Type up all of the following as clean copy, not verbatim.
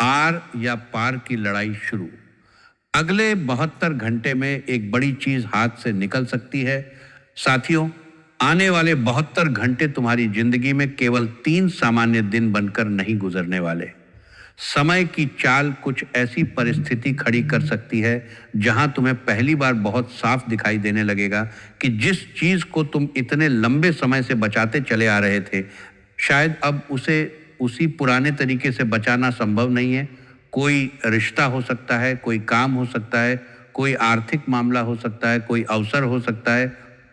Are या पार की लड़ाई शुरू। अगले 72 घंटे में एक बड़ी चीज हाथ से निकल सकती है। साथियों, आने वाले 72 घंटे तुम्हारी जिंदगी में केवल 3 सामान्य दिन बनकर नहीं गुजरने वाले। समय की चाल कुछ ऐसी परिस्थिति खड़ी कर सकती है जहां तुम्हें पहली बार बहुत साफ दिखाई देने लगेगा कि जिस चीज को तुम इतने लंबे समय से बचाते चले आ रहे थे, शायद अब उसे उसी पुराने तरीके से बचाना संभव नहीं है। कोई रिश्ता हो सकता है, कोई काम हो सकता है, कोई आर्थिक मामला हो सकता है, कोई अवसर हो सकता है,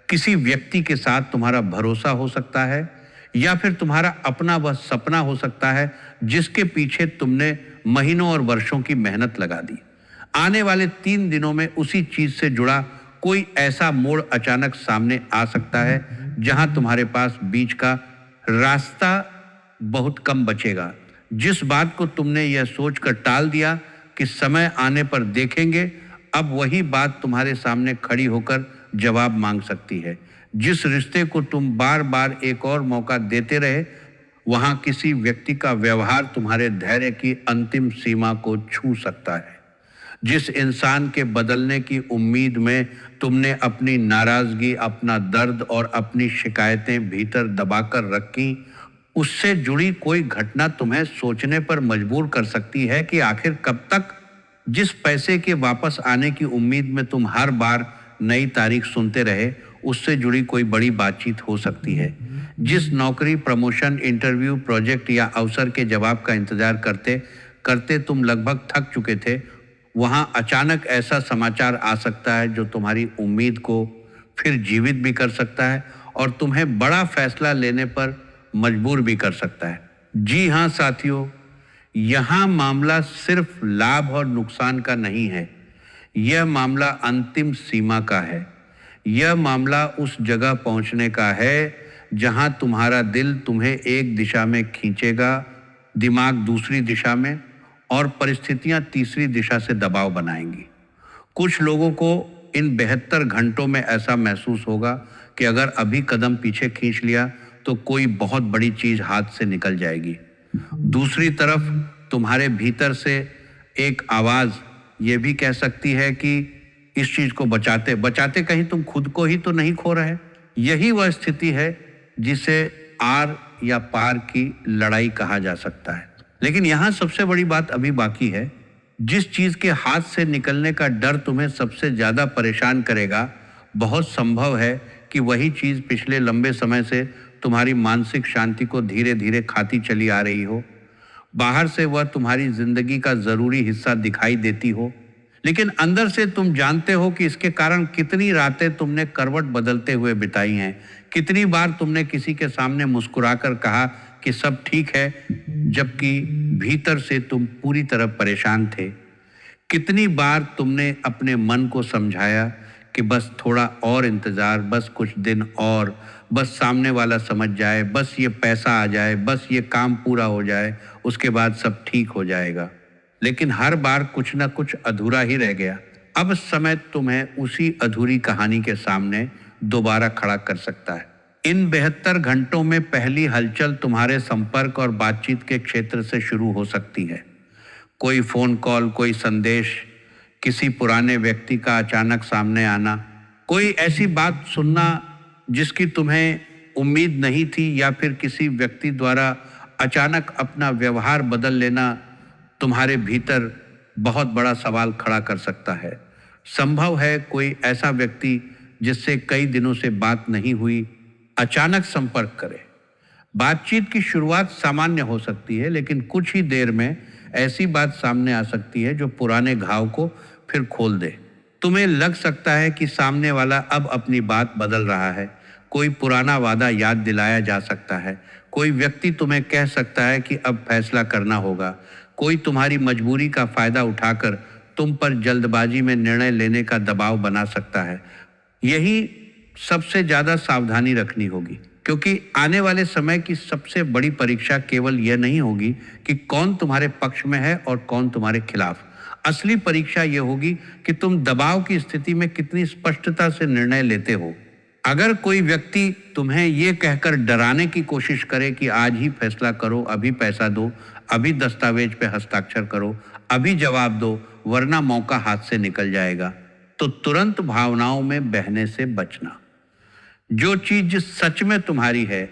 किसी व्यक्ति के साथ तुम्हारा भरोसा हो सकता है, या फिर तुम्हारा अपना वह सपना हो सकता है जिसके पीछे तुमने महीनों और वर्षों की मेहनत लगा दी। आने वाले 3 दिनों में उसी चीज से जुड़ा कोई ऐसा मोड़ अचानक सामने आ सकता है जहां तुम्हारे पास बीच का रास्ता बहुत कम बचेगा। जिस बात को तुमने यह सोचकर टाल दिया कि समय आने पर देखेंगे, अब वही बात तुम्हारे सामने खड़ी होकर जवाब मांग सकती है। जिस रिश्ते को तुम बार बार एक और मौका देते रहे, वहां किसी व्यक्ति का व्यवहार तुम्हारे धैर्य की अंतिम सीमा को छू सकता है। जिस इंसान के बदलने की उम्मीद में तुमने अपनी नाराजगी, अपना दर्द और अपनी शिकायतें भीतर दबाकर रखी, उससे जुड़ी कोई घटना तुम्हें सोचने पर मजबूर कर सकती है कि आखिर कब तक। जिस पैसे के वापस आने की उम्मीद में तुम हर बार नई तारीख सुनते रहे, उससे जुड़ी कोई बड़ी बातचीत हो सकती है। जिस नौकरी, प्रमोशन, इंटरव्यू, प्रोजेक्ट या अवसर के जवाब का इंतजार करते करते तुम लगभग थक चुके थे, वहां अचानक ऐसा समाचार आ सकता है जो तुम्हारी उम्मीद को फिर जीवित भी कर सकता है और तुम्हें बड़ा फैसला लेने पर मजबूर भी कर सकता है। जी हाँ साथियों, यहाँ मामला सिर्फ लाभ और नुकसान का नहीं है। यह मामला अंतिम सीमा का है। यह मामला उस जगह पहुंचने का है जहां तुम्हारा दिल तुम्हें एक दिशा में खींचेगा, दिमाग दूसरी दिशा में, और परिस्थितियां तीसरी दिशा से दबाव बनाएंगी। कुछ लोगों को इन 72 घंटों में ऐसा महसूस होगा कि अगर अभी कदम पीछे खींच लिया तो कोई बहुत बड़ी चीज हाथ से निकल जाएगी। दूसरी तरफ तुम्हारे भीतर से एक आवाज ये भी कह सकती है कि इस चीज को बचाते बचाते कहीं तुम खुद को ही तो नहीं खो रहे। यही वह स्थिति है जिसे आर या पार की लड़ाई कहा जा सकता है। लेकिन यहाँ सबसे बड़ी बात अभी बाकी है। जिस चीज के हाथ से निकलने का डर तुम्हें सबसे ज्यादा परेशान करेगा, बहुत संभव है कि वही चीज पिछले लंबे समय से तुम्हारी मानसिक शांति को धीरे धीरे खाती चली आ रही हो। बाहर से वह तुम्हारी जिंदगी का जरूरी हिस्सा दिखाई देती हो, लेकिन अंदर से तुम जानते हो कि इसके कारण कितनी रातें तुमने करवट बदलते हुए बिताई हैं, कितनी बार तुमने किसी के सामने मुस्कुराकर कहा कि सब ठीक है, जबकि भीतर से तुम पूरी तरह परेशान थे। कितनी बार तुमने अपने मन को समझाया कि बस थोड़ा और इंतजार, बस कुछ दिन और, बस सामने वाला समझ जाए, बस ये पैसा आ जाए, बस ये काम पूरा हो जाए, उसके बाद सब ठीक हो जाएगा। लेकिन हर बार कुछ ना कुछ अधूरा ही रह गया। अब समय तुम्हें उसी अधूरी कहानी के सामने दोबारा खड़ा कर सकता है। इन 72 घंटों में पहली हलचल तुम्हारे संपर्क और बातचीत के क्षेत्र से शुरू हो सकती है। कोई फोन कॉल, कोई संदेश, किसी पुराने व्यक्ति का अचानक सामने आना, कोई ऐसी बात सुनना जिसकी तुम्हें उम्मीद नहीं थी, या फिर किसी व्यक्ति द्वारा अचानक अपना व्यवहार बदल लेना तुम्हारे भीतर बहुत बड़ा सवाल खड़ा कर सकता है। संभव है कोई ऐसा व्यक्ति जिससे कई दिनों से बात नहीं हुई अचानक संपर्क करे। बातचीत की शुरुआत सामान्य हो सकती है, लेकिन कुछ ही देर में ऐसी बात सामने आ सकती है जो पुराने घाव को फिर खोल दे। तुम्हें लग सकता है कि सामने वाला अब अपनी बात बदल रहा है। कोई पुराना वादा याद दिलाया जा सकता है। कोई व्यक्ति तुम्हें कह सकता है कि अब फैसला करना होगा। कोई तुम्हारी मजबूरी का फायदा उठाकर तुम पर जल्दबाजी में निर्णय लेने का दबाव बना सकता है। यही सबसे ज्यादा सावधानी रखनी होगी, क्योंकि आने वाले समय की सबसे बड़ी परीक्षा केवल यह नहीं होगी कि कौन तुम्हारे पक्ष में है और कौन तुम्हारे खिलाफ। असली परीक्षा यह होगी कि तुम दबाव की स्थिति में कितनी स्पष्टता से निर्णय लेते हो। अगर कोई व्यक्ति तुम्हें ये कहकर डराने की कोशिश करे कि आज ही फैसला करो, अभी पैसा दो, अभी दस्तावेज पे हस्ताक्षर करो, अभी जवाब दो, वरना मौका हाथ से निकल जाएगा। तो तुरंत भावनाओं में बहने से बचना। जो चीज सच में तुम्हारी है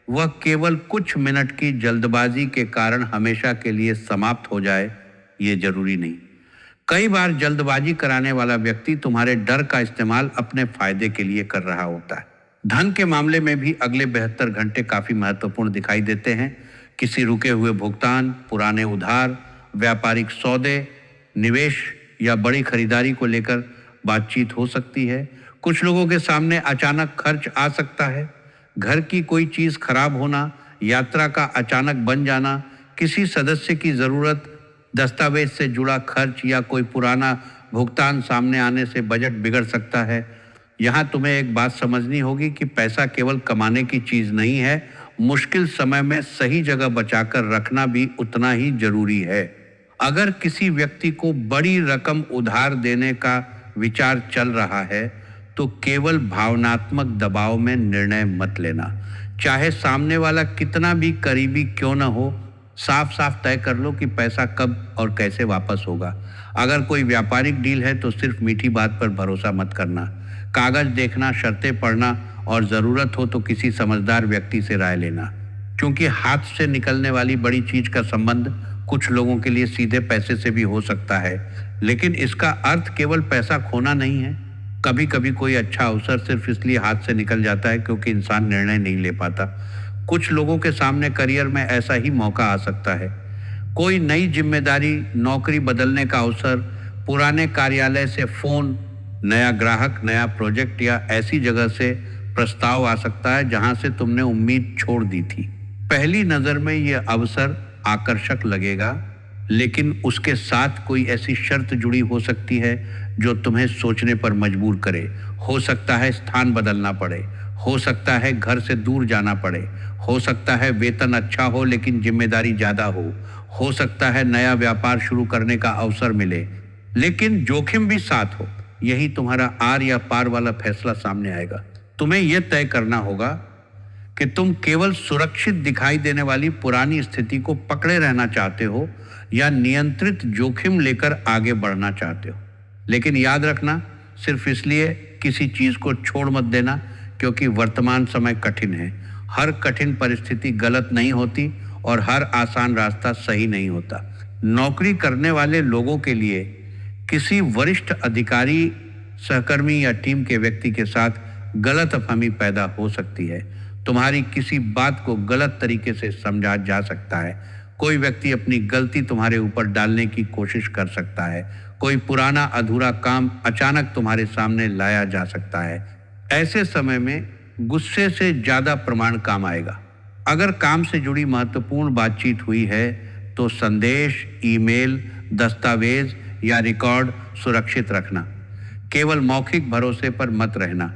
वह केवल कुछ मिनट की जल्दबाजी के कारण हमेशा के लिए समाप्त हो जाए, ये जरूरी नहीं। कई बार जल्दबाजी कराने वाला व्यक्ति तुम्हारे डर का इस्तेमाल अपने फायदे के लिए कर रहा होता है। धन के मामले में भी अगले 72 घंटे काफी महत्वपूर्ण दिखाई देते हैं। किसी रुके हुए भुगतान, पुराने उधार, व्यापारिक सौदे, निवेश या बड़ी खरीदारी को लेकर बातचीत हो सकती है। कुछ लोगों के सामने अचानक खर्च आ सकता है। घर की कोई चीज खराब होना, यात्रा का अचानक बन जाना, किसी सदस्य की जरूरत, दस्तावेज से जुड़ा खर्च या कोई पुराना भुगतान सामने आने से बजट बिगड़ सकता है। यहाँ तुम्हें एक बात समझनी होगी कि पैसा केवल कमाने की चीज नहीं है, मुश्किल समय में सही जगह बचाकर रखना भी उतना ही जरूरी है। अगर किसी व्यक्ति को बड़ी रकम उधार देने का विचार चल रहा है तो केवल भावनात्मक दबाव में निर्णय मत लेना। चाहे सामने वाला कितना भी करीबी क्यों न हो, साफ साफ तय कर लो कि पैसा कब और कैसे वापस होगा। अगर कोई व्यापारिक डील है तो सिर्फ मीठी बात पर भरोसा मत करना। कागज देखना, शर्तें पढ़ना और ज़रूरत हो तो किसी समझदार व्यक्ति से राय लेना। क्योंकि हाथ से निकलने वाली बड़ी चीज का संबंध कुछ लोगों के लिए सीधे पैसे से भी हो सकता है, लेकिन इसका अर्थ केवल पैसा खोना नहीं है। कभी कभी कोई अच्छा अवसर सिर्फ इसलिए हाथ से निकल जाता है क्योंकि इंसान निर्णय नहीं ले पाता। कुछ लोगों के सामने करियर में ऐसा ही मौका आ सकता है। कोई नई जिम्मेदारी, नौकरी बदलने का अवसर, पुराने कार्यालय से फोन, नया ग्राहक, नया प्रोजेक्ट या ऐसी जगह से प्रस्ताव आ सकता है जहां से तुमने उम्मीद छोड़ दी थी। पहली नजर में यह अवसर आकर्षक लगेगा, लेकिन उसके साथ कोई ऐसी शर्त जुड़ी हो सकती है जो तुम्हें सोचने पर मजबूर करे। हो सकता है स्थान बदलना पड़े, हो सकता है घर से दूर जाना पड़े, हो सकता है वेतन अच्छा हो लेकिन जिम्मेदारी ज्यादा हो सकता है नया व्यापार शुरू करने का अवसर मिले लेकिन जोखिम भी साथ हो। यही तुम्हारा आर या पार वाला फैसला सामने आएगा। तुम्हें यह तय करना होगा कि तुम केवल सुरक्षित दिखाई देने वाली पुरानी स्थिति को पकड़े रहना चाहते हो या नियंत्रित जोखिम लेकर आगे बढ़ना चाहते हो। लेकिन याद रखना, सिर्फ इसलिए किसी चीज को छोड़ मत देना क्योंकि वर्तमान समय कठिन है। हर कठिन परिस्थिति गलत नहीं होती और हर आसान रास्ता सही नहीं होता। नौकरी करने वाले लोगों के लिए किसी वरिष्ठ अधिकारी, सहकर्मी या टीम के व्यक्ति के साथ गलतफहमी पैदा हो सकती है। तुम्हारी किसी बात को गलत तरीके से समझा जा सकता है। कोई व्यक्ति अपनी गलती तुम्हारे ऊपर डालने की कोशिश कर सकता है। कोई पुराना अधूरा काम अचानक तुम्हारे सामने लाया जा सकता है। ऐसे समय में गुस्से से ज्यादा प्रमाण काम आएगा। अगर काम से जुड़ी महत्वपूर्ण बातचीत हुई है तो संदेश, ईमेल, दस्तावेज या रिकॉर्ड सुरक्षित रखना। केवल मौखिक भरोसे पर मत रहना।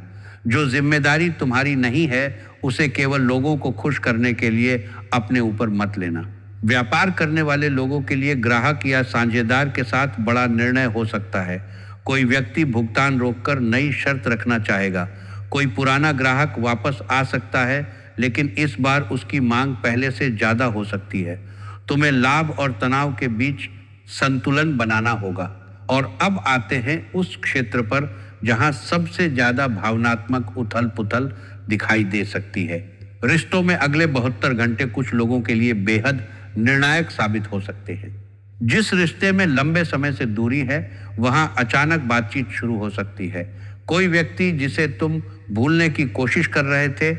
जो जिम्मेदारी तुम्हारी नहीं है उसे केवल लोगों को खुश करने के लिए अपने ऊपर मत लेना। व्यापार करने वाले लोगों के लिए ग्राहक या साझेदार के साथ बड़ा निर्णय हो सकता है। कोई व्यक्ति भुगतान रोककर नई शर्त रखना चाहेगा। कोई पुराना ग्राहक वापस आ सकता है लेकिन इस बार उसकी मांग पहले से ज्यादा हो सकती है। तुम्हें लाभ और तनाव के बीच संतुलन बनाना होगा। और अब आते हैं उस क्षेत्र पर जहां सबसे ज्यादा भावनात्मक उथल पुथल दिखाई दे सकती है। रिश्तों में अगले 72 घंटे कुछ लोगों के लिए बेहद निर्णायक साबित हो सकते हैं। जिस रिश्ते में लंबे समय से दूरी है वहां अचानक बातचीत शुरू हो सकती है। कोई व्यक्ति जिसे तुम भूलने की कोशिश कर रहे थे,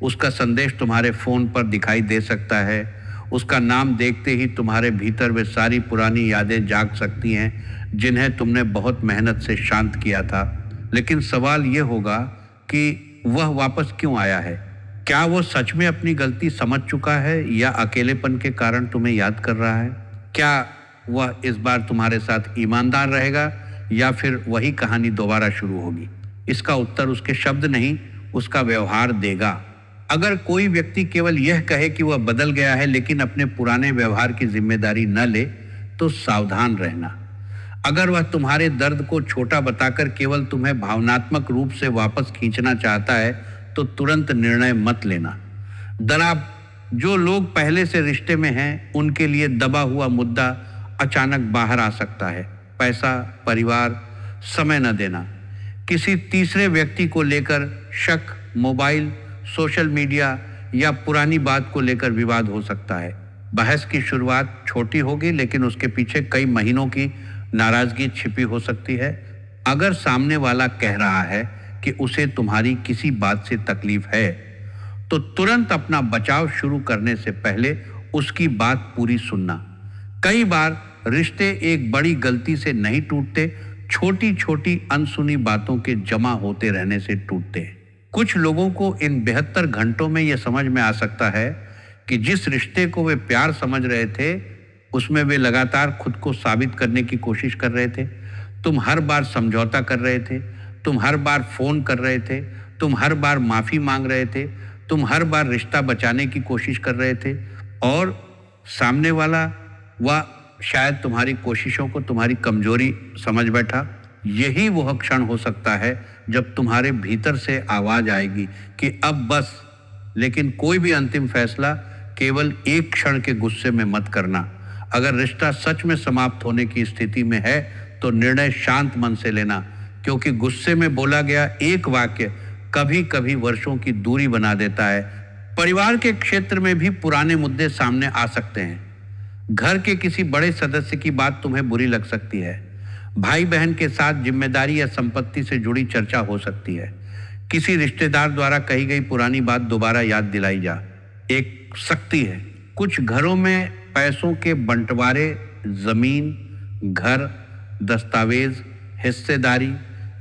उसका संदेश तुम्हारे फोन पर दिखाई दे सकता है। उसका नाम देखते ही तुम्हारे भीतर वे सारी पुरानी यादें जाग सकती हैं जिन्हें तुमने बहुत मेहनत से शांत किया था। लेकिन सवाल यह होगा कि वह वापस क्यों आया है। क्या वो सच में अपनी गलती समझ चुका है या अकेलेपन के कारण तुम्हें याद कर रहा है? क्या वह इस बार तुम्हारे साथ ईमानदार रहेगा या फिर वही कहानी दोबारा शुरू होगी? इसका उत्तर उसके शब्द नहीं, उसका व्यवहार देगा। अगर कोई व्यक्ति केवल यह कहे कि वह बदल गया है लेकिन अपने पुराने व्यवहार की जिम्मेदारी न ले तो सावधान रहना। अगर वह तुम्हारे दर्द को छोटा बताकर केवल तुम्हें भावनात्मक रूप से वापस खींचना चाहता है तो तुरंत निर्णय मत लेना। जो लोग पहले से रिश्ते में हैं उनके लिए दबा हुआ मुद्दा अचानक बाहर आ सकता है। पैसा, परिवार, समय न देना। किसी तीसरे व्यक्ति को लेकर शक, मोबाइल, सोशल मीडिया या पुरानी बात को लेकर विवाद हो सकता है। बहस की शुरुआत छोटी होगी लेकिन उसके पीछे कई महीनों की नाराजगी छिपी हो सकती है। अगर सामने वाला कह रहा है कि उसे तुम्हारी किसी बात से तकलीफ है तो तुरंत अपना बचाव शुरू करने से पहले उसकी बात पूरी सुनना। कई बार रिश्ते एक बड़ी गलती से नहीं टूटते, छोटी छोटी अनसुनी बातों के जमा होते रहने से टूटते हैं। कुछ लोगों को इन 72 घंटों में यह समझ में आ सकता है कि जिस रिश्ते को वे प्यार समझ रहे थे उसमें वे लगातार खुद को साबित करने की कोशिश कर रहे थे। तुम हर बार समझौता कर रहे थे, तुम हर बार फोन कर रहे थे, तुम हर बार माफी मांग रहे थे, तुम हर बार रिश्ता बचाने की कोशिश कर रहे थे और सामने वाला वह शायद तुम्हारी कोशिशों को तुम्हारी कमजोरी समझ बैठा। यही वह क्षण हो सकता है जब तुम्हारे भीतर से आवाज आएगी कि अब बस। लेकिन कोई भी अंतिम फैसला केवल एक क्षण के गुस्से में मत करना। अगर रिश्ता सच में समाप्त होने की स्थिति में है तो निर्णय शांत मन से लेना, क्योंकि गुस्से में बोला गया एक वाक्य कभी कभी वर्षों की दूरी बना देता है। परिवार के क्षेत्र में भी पुराने मुद्दे सामने आ सकते हैं। घर के किसी बड़े सदस्य की बात तुम्हें बुरी लग सकती है। भाई बहन के साथ जिम्मेदारी या संपत्ति से जुड़ी चर्चा हो सकती है। किसी रिश्तेदार द्वारा कही गई पुरानी बात दोबारा याद दिलाई जा एक सकती है। कुछ घरों में पैसों के बंटवारे, जमीन, घर, दस्तावेज, हिस्सेदारी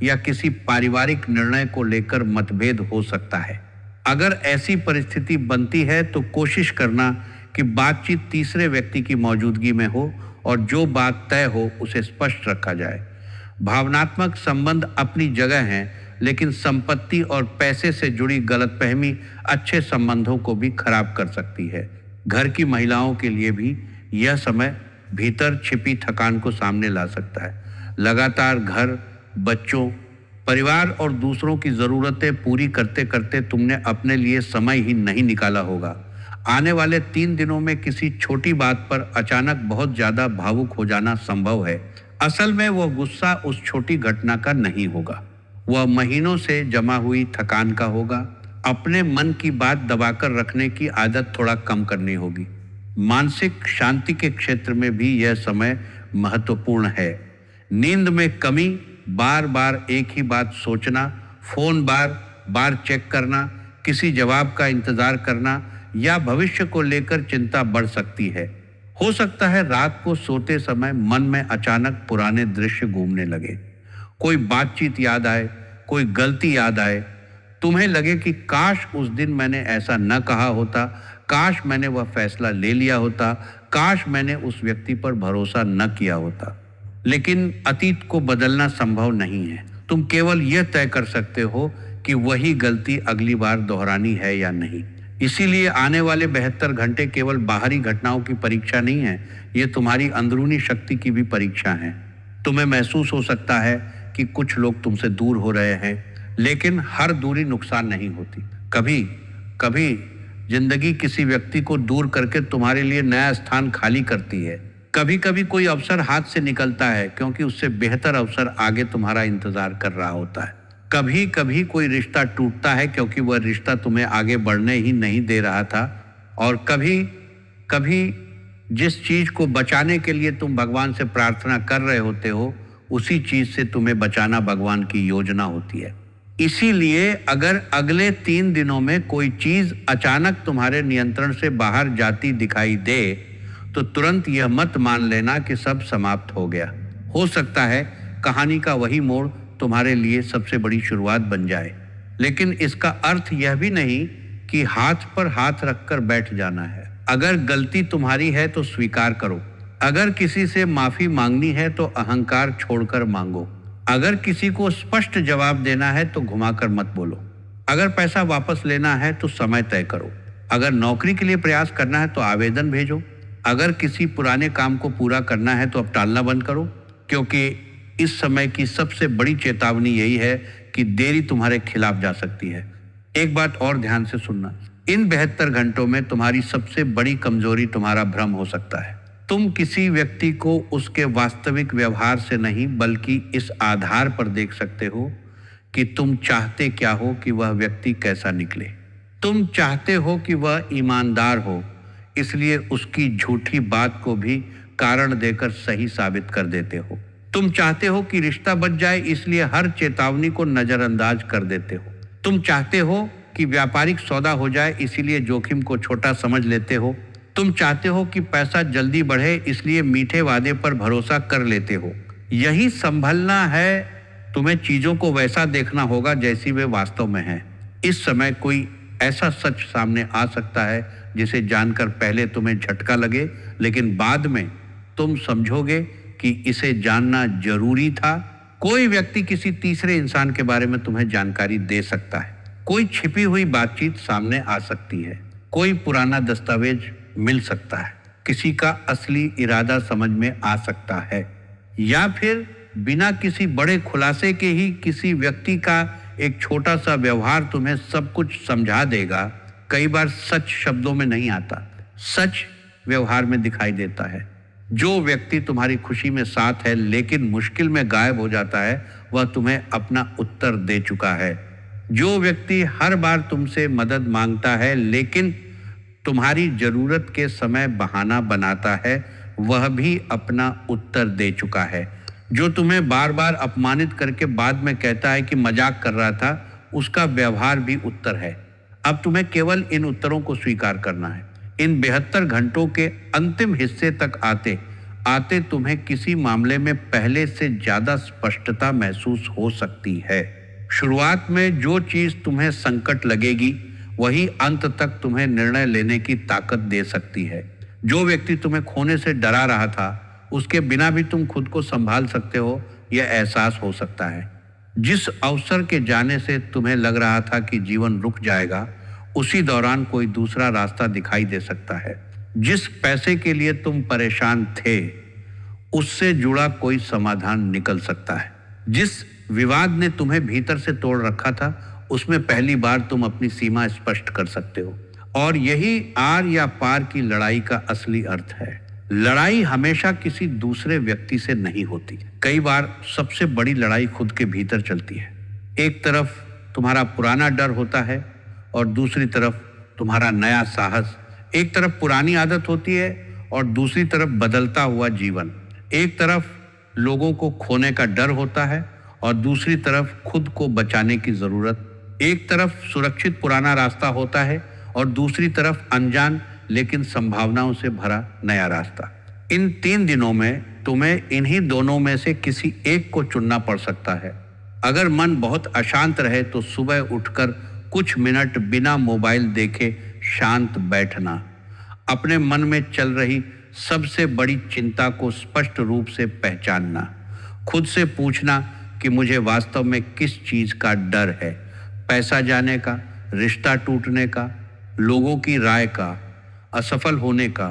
या किसी पारिवारिक निर्णय को लेकर मतभेद हो सकता है। अगर ऐसी परिस्थिति बनती है तो कोशिश करना कि बातचीत तीसरे व्यक्ति की मौजूदगी में हो और जो बात तय हो उसे स्पष्ट रखा जाए। भावनात्मक संबंध अपनी जगह हैं, लेकिन संपत्ति और पैसे से जुड़ी गलतफहमी अच्छे संबंधों को भी खराब कर सकती है। घर की महिलाओं के लिए भी यह समय भीतर छिपी थकान को सामने ला सकता है। लगातार घर, बच्चों, परिवार और दूसरों की ज़रूरतें पूरी करते करते तुमने अपने लिए समय ही नहीं निकाला होगा। आने वाले 3 दिनों में किसी छोटी बात पर अचानक बहुत ज़्यादा भावुक हो जाना संभव है। असल में वह गुस्सा उस छोटी घटना का नहीं होगा, वह महीनों से जमा हुई थकान का होगा। अपने मन की बात दबाकर रखने की आदत थोड़ा कम करनी होगी। मानसिक शांति के क्षेत्र में भी यह समय महत्वपूर्ण है। नींद में कमी, बार बार एक ही बात सोचना, फोन बार बार चेक करना, किसी जवाब का इंतजार करना या भविष्य को लेकर चिंता बढ़ सकती है। हो सकता है रात को सोते समय मन में अचानक पुराने दृश्य घूमने लगे, कोई बातचीत याद आए, कोई गलती याद आए। तुम्हें लगे कि काश उस दिन मैंने ऐसा न कहा होता, काश मैंने वह फैसला ले लिया होता, काश मैंने उस व्यक्ति पर भरोसा न किया होता। लेकिन अतीत को बदलना संभव नहीं है। तुम केवल यह तय कर सकते हो कि वही गलती अगली बार दोहरानी है या नहीं। इसीलिए आने वाले 72 घंटे केवल बाहरी घटनाओं की परीक्षा नहीं है, ये तुम्हारी अंदरूनी शक्ति की भी परीक्षा है। तुम्हें महसूस हो सकता है कि कुछ लोग तुमसे दूर हो रहे हैं, लेकिन हर दूरी नुकसान नहीं होती। कभी कभी जिंदगी किसी व्यक्ति को दूर करके तुम्हारे लिए नया स्थान खाली करती है। कभी कभी कोई अवसर हाथ से निकलता है क्योंकि उससे बेहतर अवसर आगे तुम्हारा इंतजार कर रहा होता है। कभी कभी कोई रिश्ता टूटता है क्योंकि वह रिश्ता तुम्हें आगे बढ़ने ही नहीं दे रहा था। और कभी कभी जिस चीज को बचाने के लिए तुम भगवान से प्रार्थना कर रहे होते हो, उसी चीज से तुम्हें बचाना भगवान की योजना होती है। इसीलिए अगर अगले 3 दिनों में कोई चीज अचानक तुम्हारे नियंत्रण से बाहर जाती दिखाई दे तो तुरंत यह मत मान लेना कि सब समाप्त हो गया। हो सकता है कहानी का वही मोड़ तुम्हारे लिए सबसे बड़ी शुरुआत बन जाए, लेकिन इसका अर्थ यह भी नहीं कि हाथ पर हाथ रखकर बैठ जाना है। अगर गलती तुम्हारी है तो स्वीकार करो। अगर किसी से माफी मांगनी है तो अहंकार छोड़कर मांगो। अगर किसी को स्पष्ट जवाब देना है तो घुमाकर मत बोलो। अगर पैसा वापस लेना है तो समय तय करो। अगर नौकरी के लिए प्रयास करना है तो आवेदन भेजो। अगर किसी पुराने काम को पूरा करना है तो अब टालना बंद करो, क्योंकि इस समय की सबसे बड़ी चेतावनी यही है कि देरी तुम्हारे खिलाफ जा सकती है। एक बात और ध्यान से सुनना, इन 72 घंटों में तुम्हारी सबसे बड़ी कमजोरी तुम्हारा भ्रम हो सकता है। तुम किसी व्यक्ति को उसके वास्तविक व्यवहार से नहीं बल्कि इस आधार पर देख सकते हो कि तुम चाहते क्या हो कि वह व्यक्ति कैसा निकले। तुम चाहते हो कि वह ईमानदार हो, इसलिए उसकी झूठी बात को भी कारण देकर सही साबित कर देते हो। तुम चाहते हो कि रिश्ता बच जाए, इसलिए हर चेतावनी को नजरअंदाज कर देते हो। तुम चाहते हो कि व्यापारिक सौदा हो जाए, इसीलिए जोखिम को छोटा समझ लेते हो। तुम चाहते हो कि पैसा जल्दी बढ़े, इसलिए मीठे वादे पर भरोसा कर लेते हो। यही संभलना है। तुम्हें चीजों को वैसा देखना होगा जैसी वे वास्तव में हैं। इस समय कोई ऐसा सच सामने आ सकता है जिसे जानकर पहले तुम्हें झटका लगे, लेकिन बाद में तुम समझोगे कि इसे जानना जरूरी था। कोई व्यक्ति किसी तीसरे इंसान के बारे में तुम्हें जानकारी दे सकता है। कोई छिपी हुई बातचीत सामने आ सकती है। कोई पुराना दस्तावेज मिल सकता है। किसी का असली इरादा समझ में आ सकता है, या फिर बिना किसी बड़े खुलासे के ही किसी व्यक्ति का एक छोटा सा व्यवहार तुम्हें सब कुछ समझा देगा। कई बार सच शब्दों में नहीं आता, सच व्यवहार में दिखाई देता है। जो व्यक्ति तुम्हारी खुशी में साथ है लेकिन मुश्किल में गायब हो जाता है, वह तुम्हें अपना उत्तर दे चुका है। जो व्यक्ति हर बार तुमसे मदद मांगता है लेकिन तुम्हारी जरूरत के समय बहाना बनाता है, वह भी अपना उत्तर दे चुका है। जो तुम्हें बार बार अपमानित करके बाद में कहता है कि मजाक कर रहा था, उसका व्यवहार भी उत्तर है। अब तुम्हें केवल इन उत्तरों को स्वीकार करना है। इन 72 घंटों के अंतिम हिस्से तक आते आते तुम्हें किसी मामले में पहले से ज्यादा स्पष्टता महसूस हो सकती है। शुरुआत में जो चीज तुम्हें संकट लगेगी, वही अंत तक तुम्हें निर्णय लेने की ताकत दे सकती है। जो व्यक्ति तुम्हें खोने से डरा रहा था, उसके बिना भी तुम खुद को संभाल सकते हो, यह एहसास हो सकता है। जिस अवसर के जाने से तुम्हें लग रहा था कि जीवन रुक जाएगा, उसी दौरान कोई दूसरा रास्ता दिखाई दे सकता है। जिस पैसे के लिए तुम परेशान थे, उससे जुड़ा कोई समाधान निकल सकता है। जिस विवाद ने तुम्हें भीतर से तोड़ रखा था, उसमें पहली बार तुम अपनी सीमा स्पष्ट कर सकते हो। और यही आर या पार की लड़ाई का असली अर्थ है। लड़ाई हमेशा किसी दूसरे व्यक्ति से नहीं होती। कई बार सबसे बड़ी लड़ाई खुद के भीतर चलती है। एक तरफ तुम्हारा पुराना डर होता है और दूसरी तरफ तुम्हारा नया साहस। एक तरफ पुरानी आदत होती है और दूसरी तरफ बदलता हुआ जीवन। एक तरफ लोगों को खोने का डर होता है और दूसरी तरफ खुद को बचाने की जरूरत। एक तरफ सुरक्षित पुराना रास्ता होता है और दूसरी तरफ अनजान लेकिन संभावनाओं से भरा नया रास्ता। इन 3 दिनों में तुम्हें इन्हीं दोनों में से किसी एक को चुनना पड़ सकता है। अगर मन बहुत अशांत रहे तो सुबह उठकर कुछ मिनट बिना मोबाइल देखे शांत बैठना, अपने मन में चल रही सबसे बड़ी चिंता को स्पष्ट रूप से पहचानना, खुद से पूछना कि मुझे वास्तव में किस चीज का डर है। पैसा जाने का, रिश्ता टूटने का, लोगों की राय का, असफल होने का,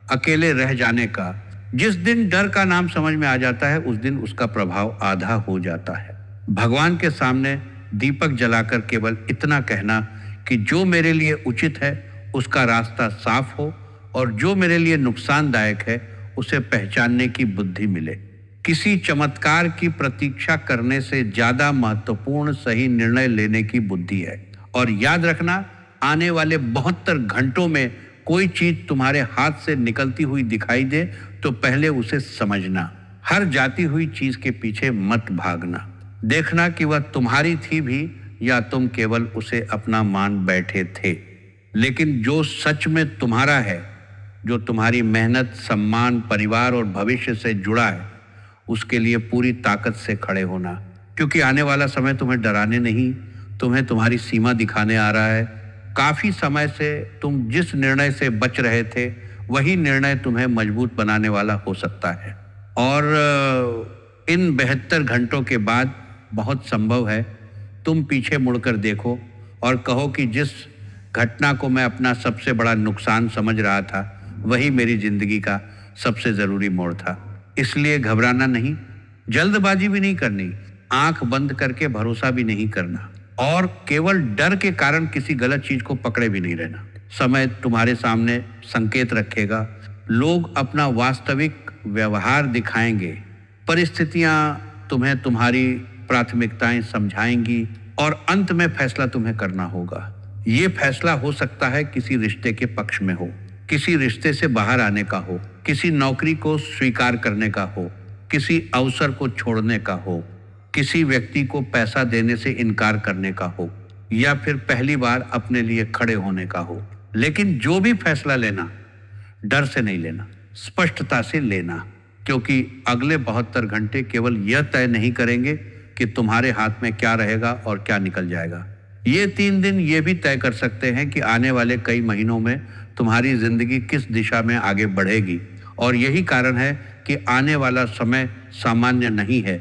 अकेले रह जाने का। जिस दिन डर का नाम समझ में आ जाता है, उस दिन उसका प्रभाव आधा हो जाता है। भगवान के सामने दीपक जलाकर केवल इतना कहना कि जो मेरे लिए उचित है उसका रास्ता साफ हो और जो मेरे लिए नुकसानदायक है उसे पहचानने की बुद्धि मिले। किसी चमत्कार की प्रतीक्षा करने से ज्यादा महत्वपूर्ण सही निर्णय लेने की बुद्धि है। और याद रखना, आने वाले 72 घंटों में कोई चीज तुम्हारे हाथ से निकलती हुई दिखाई दे तो पहले उसे समझना। हर जाती हुई चीज के पीछे मत भागना। देखना कि वह तुम्हारी थी भी या तुम केवल उसे अपना मान बैठे थे। लेकिन जो सच में तुम्हारा है, जो तुम्हारी मेहनत, सम्मान, परिवार और भविष्य से जुड़ा है, उसके लिए पूरी ताकत से खड़े होना। क्योंकि आने वाला समय तुम्हें डराने नहीं, तुम्हें तुम्हारी सीमा दिखाने आ रहा है। काफी समय से तुम जिस निर्णय से बच रहे थे, वही निर्णय तुम्हें मजबूत बनाने वाला हो सकता है। और इन 72 घंटों के बाद बहुत संभव है तुम पीछे मुड़कर देखो और कहो कि जिस घटना को मैं अपना सबसे बड़ा नुकसान समझ रहा था, वही मेरी जिंदगी का सबसे जरूरी मोड़ था। इसलिए घबराना नहीं, जल्दबाजी भी नहीं करनी, आंख बंद करके भरोसा भी नहीं करना और केवल डर के कारण किसी गलत चीज को पकड़े भी नहीं रहना। समय तुम्हारे सामने संकेत रखेगा। लोग अपना वास्तविक व्यवहार दिखाएंगे। परिस्थितियां तुम्हें तुम्हारी प्राथमिकताएं समझाएंगी और अंत में फैसला तुम्हें करना होगा। ये फैसला हो सकता है किसी रिश्ते के पक्ष में हो, किसी रिश्ते से बाहर आने का हो, किसी नौकरी को स्वीकार करने का हो, किसी अवसर को छोड़ने का हो, किसी व्यक्ति को पैसा देने से इनकार करने का हो, या फिर पहली बार अपने लिए खड़े होने का हो। लेकिन जो भी फैसला लेना, डर से नहीं लेना, स्पष्टता से लेना, क्योंकि अगले 72 घंटे केवल यह तय नहीं करेंगे कि तुम्हारे हाथ में क्या रहेगा और क्या निकल जाएगा। ये 3 दिन ये भी तय कर सकते हैं कि आने वाले कई महीनों में तुम्हारी जिंदगी किस दिशा में आगे बढ़ेगी। और यही कारण है कि आने वाला समय सामान्य नहीं है।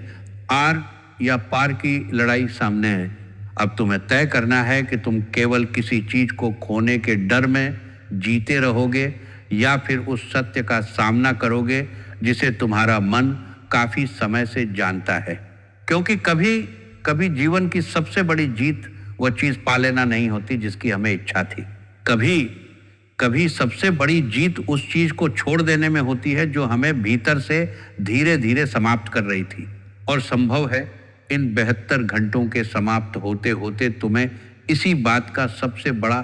आर या पार की लड़ाई सामने है। अब तुम्हें तय करना है कि तुम केवल किसी चीज को खोने के डर में जीते रहोगे या फिर उस सत्य का सामना करोगे जिसे तुम्हारा मन काफी समय से जानता है। क्योंकि कभी कभी जीवन की सबसे बड़ी जीत वह चीज पा लेना नहीं होती जिसकी हमें इच्छा थी। कभी कभी सबसे बड़ी जीत उस चीज को छोड़ देने में होती है जो हमें भीतर से धीरे धीरे समाप्त कर रही थी। और संभव है इन 72 घंटों के समाप्त होते होते तुम्हें इसी बात का सबसे बड़ा